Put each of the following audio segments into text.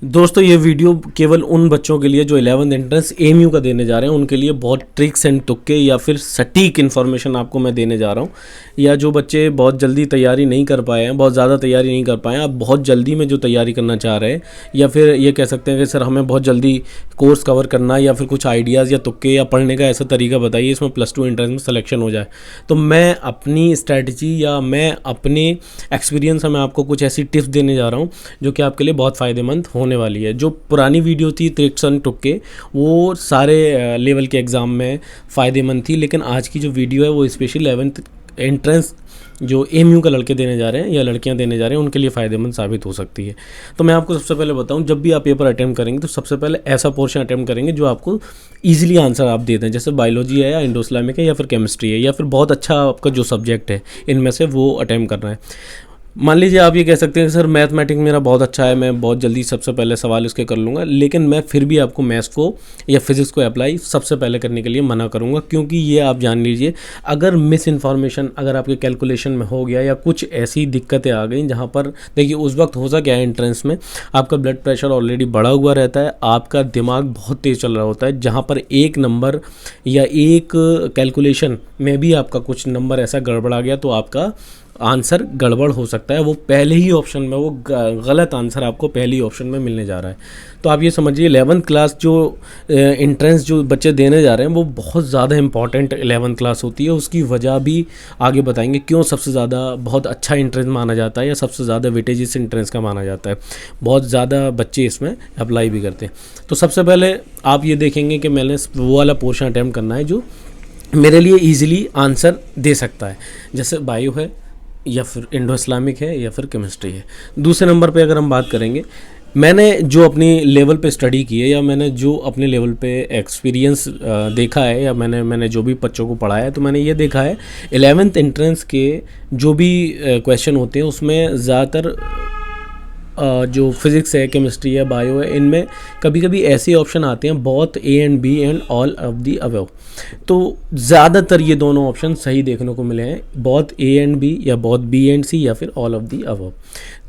दोस्तों ये वीडियो केवल उन बच्चों के लिए जो 11th एंट्रेंस एएमयू का देने जा रहे हैं, उनके लिए बहुत ट्रिक्स एंड तुक्के या फिर सटीक इन्फॉर्मेशन आपको मैं देने जा रहा हूँ। या जो बच्चे बहुत जल्दी तैयारी नहीं कर पाए हैं, बहुत ज़्यादा तैयारी नहीं कर पाए हैं, आप बहुत जल्दी में जो तैयारी करना चाह रहे हैं, या फिर ये कह सकते हैं कि सर हमें बहुत जल्दी कोर्स कवर करना है, या फिर कुछ आइडियाज़ या तुक्के या पढ़ने का ऐसा तरीका बताइए इसमें +2 एंट्रेंस में सिलेक्शन हो जाए। तो मैं अपनी स्ट्रैटेजी या मैं अपने एक्सपीरियंस से मैं आपको कुछ ऐसी टिप्स देने जा रहा हूँ जो कि आपके लिए बहुत फ़ायदेमंद होने वाली है। जो पुरानी वीडियो थी ट्रिक्स एंड तुक्के, वो सारे लेवल के एग्ज़ाम में फ़ायदेमंद थी, लेकिन आज की जो वीडियो है वो स्पेशली 11th एंट्रेंस जो एएमयू का लड़के देने जा रहे हैं या लड़कियां देने जा रहे हैं, उनके लिए फ़ायदेमंद साबित हो सकती है। तो मैं आपको सबसे पहले बताऊं, जब भी आप पेपर अटैम्प्ट करेंगे तो सबसे पहले ऐसा पोर्शन अटैम्प्ट करेंगे जो आपको ईजिली आंसर आप दे दें, जैसे बायोलॉजी है या इंडो इस्लामिक है या फिर केमिस्ट्री है या फिर बहुत अच्छा आपका जो सब्जेक्ट है इनमें से वो अटैम्प्ट करना है। मान लीजिए आप ये कह सकते हैं कि सर मैथमेटिक्स मेरा बहुत अच्छा है, मैं बहुत जल्दी सबसे पहले सवाल इसके कर लूँगा, लेकिन मैं फिर भी आपको मैथ्स को या फिज़िक्स को अप्लाई सबसे पहले करने के लिए मना करूँगा, क्योंकि ये आप जान लीजिए अगर मिस इन्फॉर्मेशन अगर आपके कैलकुलेशन में हो गया या कुछ ऐसी दिक्कतें आ गई जहाँ पर देखिए उस वक्त हो क्या है, एंट्रेंस में आपका ब्लड प्रेशर ऑलरेडी बढ़ा हुआ रहता है, आपका दिमाग बहुत तेज़ चल रहा होता है, जहाँ पर एक नंबर या एक कैलकुलेशन में भी आपका कुछ नंबर ऐसा गड़बड़ा गया तो आपका आंसर गड़बड़ हो सकता है। वो पहले ही ऑप्शन में वो गलत आंसर आपको पहले ही ऑप्शन में मिलने जा रहा है। तो आप ये समझिए 11th क्लास जो एंट्रेंस जो बच्चे देने जा रहे हैं वो बहुत ज़्यादा इंपॉर्टेंट 11th क्लास होती है। उसकी वजह भी आगे बताएंगे क्यों सबसे ज़्यादा बहुत अच्छा एंट्रेंस माना जाता है या सबसे ज़्यादा वेटेज इस एंट्रेंस का माना जाता है। बहुत ज़्यादा बच्चे इसमें अप्लाई भी करते हैं। तो सबसे पहले आप ये देखेंगे कि मैंने वो वाला पोर्शन अटैम्प्ट करना है जो मेरे लिए ईजिली आंसर दे सकता है, जैसे बायो है या फिर इंडो इस्लामिक है या फिर केमिस्ट्री है। दूसरे नंबर पे अगर हम बात करेंगे, मैंने जो अपनी लेवल पे स्टडी की है या मैंने जो अपने लेवल पे एक्सपीरियंस देखा है या मैंने जो भी बच्चों को पढ़ाया है, तो मैंने ये देखा है 11th एंट्रेंस के जो भी क्वेश्चन होते हैं उसमें ज़्यादातर जो फिज़िक्स है, केमिस्ट्री है, बायो है, इनमें कभी कभी ऐसे ऑप्शन आते हैं बहुत A and B and all of the above. तो ज़्यादातर ये दोनों ऑप्शन सही देखने को मिले हैं, बहुत ए एंड बी या बहुत बी एंड सी या फिर ऑल ऑफ दी अबव।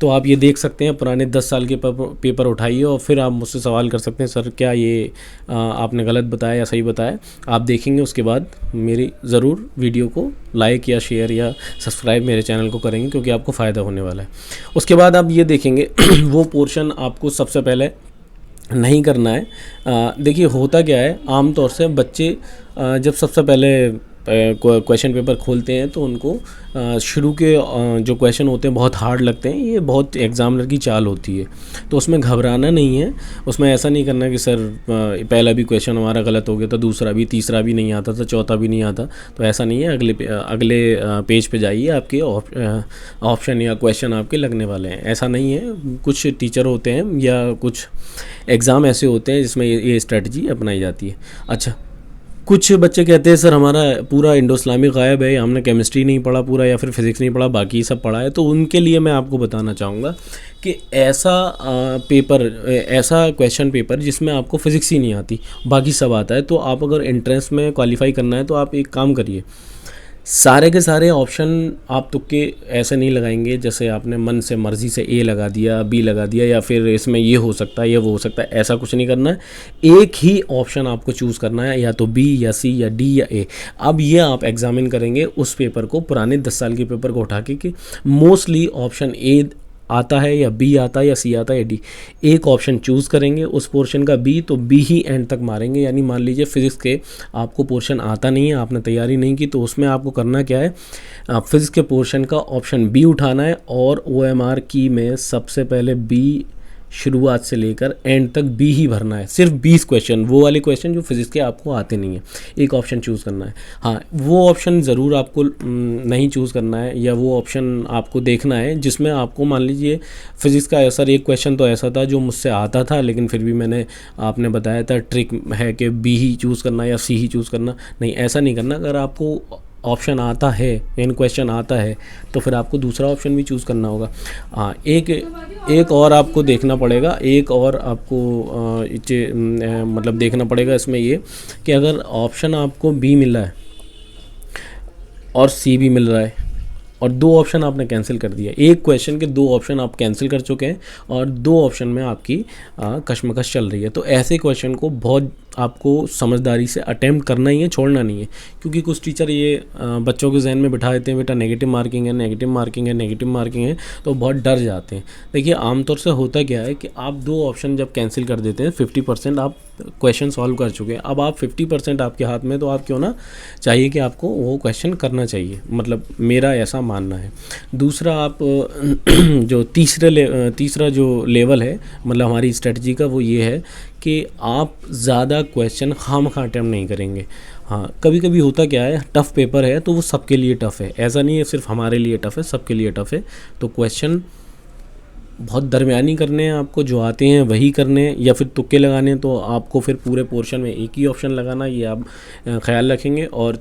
तो आप ये देख सकते हैं, पुराने 10 साल के पेपर उठाइए और फिर आप मुझसे सवाल कर सकते हैं सर क्या ये आपने गलत बताया या सही बताया। आप देखेंगे उसके बाद मेरी ज़रूर वीडियो को लाइक या शेयर या सब्सक्राइब मेरे चैनल को करेंगे, क्योंकि आपको फ़ायदा होने वाला है। उसके बाद आप ये देखेंगे वो पोर्शन आपको सबसे पहले नहीं करना है। देखिए होता क्या है, आमतौर से बच्चे जब सबसे पहले क्वेश्चन पेपर खोलते हैं तो उनको शुरू के जो क्वेश्चन होते हैं बहुत हार्ड लगते हैं। ये बहुत एग्जामिनर की चाल होती है, तो उसमें घबराना नहीं है। उसमें ऐसा नहीं करना कि सर पहला भी क्वेश्चन हमारा गलत हो गया था, दूसरा भी, तीसरा भी नहीं आता था, चौथा भी नहीं आता, तो ऐसा नहीं है। अगले पेज पे जाइए, आपके ऑप्शन या क्वेश्चन आपके लगने वाले हैं। ऐसा नहीं है, कुछ टीचर होते हैं या कुछ एग्ज़ाम ऐसे होते हैं जिसमें ये स्ट्रेटजी अपनाई जाती है। अच्छा, कुछ बच्चे कहते हैं सर हमारा पूरा इंडो इस्लामिक गायब है, हमने केमिस्ट्री नहीं पढ़ा पूरा या फिर फिज़िक्स नहीं पढ़ा, बाकी सब पढ़ा है। तो उनके लिए मैं आपको बताना चाहूँगा कि ऐसा क्वेश्चन पेपर जिसमें आपको फ़िज़िक्स ही नहीं आती, बाकी सब आता है, तो आप अगर एंट्रेंस में क्वालिफाई करना है तो आप एक काम करिए, सारे के सारे ऑप्शन आप तुक्के ऐसे नहीं लगाएंगे जैसे आपने मन से मर्ज़ी से ए लगा दिया, बी लगा दिया, या फिर इसमें ये हो सकता है या वो हो सकता है, ऐसा कुछ नहीं करना है। एक ही ऑप्शन आपको चूज़ करना है, या तो बी या सी या डी या ए। अब ये आप एग्जामिन करेंगे उस पेपर को, पुराने 10 साल के पेपर को उठा के कि मोस्टली ऑप्शन ए आता है या बी आता है या सी आता है या डी। एक ऑप्शन चूज़ करेंगे उस पोर्शन का बी, तो बी ही एंड तक मारेंगे। यानी मान लीजिए फिज़िक्स के आपको पोर्शन आता नहीं है, आपने तैयारी नहीं की, तो उसमें आपको करना क्या है, फिज़िक्स के पोर्शन का ऑप्शन बी उठाना है और OMR की में सबसे पहले बी शुरुआत से लेकर एंड तक बी ही भरना है। सिर्फ 20 क्वेश्चन, वो वाले क्वेश्चन जो फिज़िक्स के आपको आते नहीं हैं, एक ऑप्शन चूज़ करना है। हाँ, वो ऑप्शन ज़रूर आपको नहीं चूज़ करना है, या वो ऑप्शन आपको देखना है जिसमें आपको मान लीजिए फ़िज़िक्स का सर एक क्वेश्चन तो ऐसा था जो मुझसे आता था, लेकिन फिर भी आपने बताया था ट्रिक है कि बी ही चूज़ करना या सी ही चूज़ करना। नहीं, ऐसा नहीं करना। अगर आपको ऑप्शन आता है, इन क्वेश्चन आता है, तो फिर आपको दूसरा ऑप्शन भी चूज़ करना होगा। हाँ, एक और आपको देखना पड़ेगा, एक और आपको मतलब देखना पड़ेगा इसमें ये कि अगर ऑप्शन आपको बी मिला है और सी भी मिल रहा है और 2 ऑप्शन आपने कैंसिल कर दिया। एक क्वेश्चन के 2 ऑप्शन आप कैंसिल कर चुके हैं और 2 ऑप्शन में आपकी कशमकश चल रही है। तो ऐसे क्वेश्चन को बहुत आपको समझदारी से अटेम्प्ट करना ही है, छोड़ना नहीं है। क्योंकि कुछ टीचर ये बच्चों के जहन में बिठा देते हैं बेटा नेगेटिव मार्किंग है, नेगेटिव मार्किंग है, नेगेटिव मार्किंग है, तो बहुत डर जाते हैं। देखिए आमतौर से होता क्या है कि आप 2 ऑप्शन जब कैंसिल कर देते हैं 50% आप क्वेश्चन सॉल्व कर चुके हैं। अब आप 50% आपके हाथ में, तो आप क्यों ना चाहिए कि आपको वो क्वेश्चन करना चाहिए, मतलब मेरा ऐसा मानना है। दूसरा आप जो तीसरा जो लेवल है मतलब हमारी स्ट्रेटजी का, वो ये है कि आप ज़्यादा क्वेश्चन खामखा अटेम्प्ट नहीं करेंगे। हाँ, कभी कभी होता क्या है, टफ़ पेपर है तो वो सबके लिए टफ़ है, ऐसा नहीं है सिर्फ हमारे लिए टफ़ है, सबके लिए टफ़ है। तो क्वेश्चन बहुत दरमियानी करने हैं आपको, जो आते हैं वही करने हैं, या फिर तुक्के लगाने हैं तो आपको फिर पूरे पोर्शन में एक ही ऑप्शन लगाना, ये आप ख्याल रखेंगे। और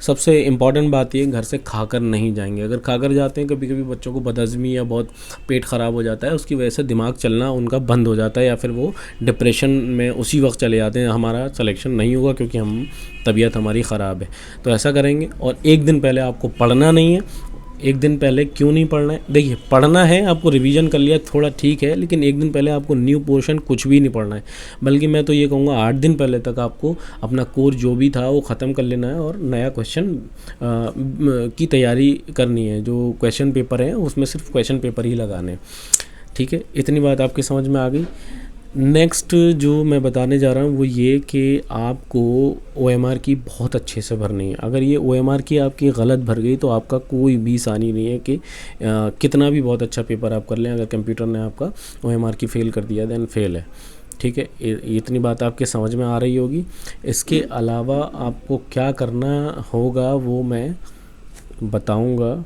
सबसे इम्पॉर्टेंट बात ये, घर से खाकर नहीं जाएंगे। अगर खाकर जाते हैं, कभी कभी बच्चों को बदहज़मी या बहुत पेट ख़राब हो जाता है, उसकी वजह से दिमाग चलना उनका बंद हो जाता है, या फिर वो डिप्रेशन में उसी वक्त चले जाते हैं, हमारा सिलेक्शन नहीं होगा क्योंकि तबीयत हमारी ख़राब है। तो ऐसा करेंगे। और एक दिन पहले आपको पढ़ना नहीं है। एक दिन पहले क्यों नहीं पढ़ना है? देखिए पढ़ना है, आपको रिवीजन कर लिया थोड़ा ठीक है, लेकिन एक दिन पहले आपको न्यू पोर्शन कुछ भी नहीं पढ़ना है। बल्कि मैं तो ये कहूँगा 8 दिन पहले तक आपको अपना कोर्स जो भी था वो ख़त्म कर लेना है और नया क्वेश्चन की तैयारी करनी है। जो क्वेश्चन पेपर है उसमें सिर्फ क्वेश्चन पेपर ही लगाने हैं। ठीक है, इतनी बात आपकी समझ में आ गई। नेक्स्ट जो मैं बताने जा रहा हूँ वो ये कि आपको OMR की बहुत अच्छे से भरनी है। अगर ये OMR की आपकी गलत भर गई तो आपका कोई भी सानी नहीं है कि कितना भी बहुत अच्छा पेपर आप कर लें, अगर कंप्यूटर ने आपका OMR की फ़ेल कर दिया देन फेल है। ठीक है, इतनी बात आपके समझ में आ रही होगी। इसके अलावा आपको क्या करना होगा वो मैं बताऊँगा।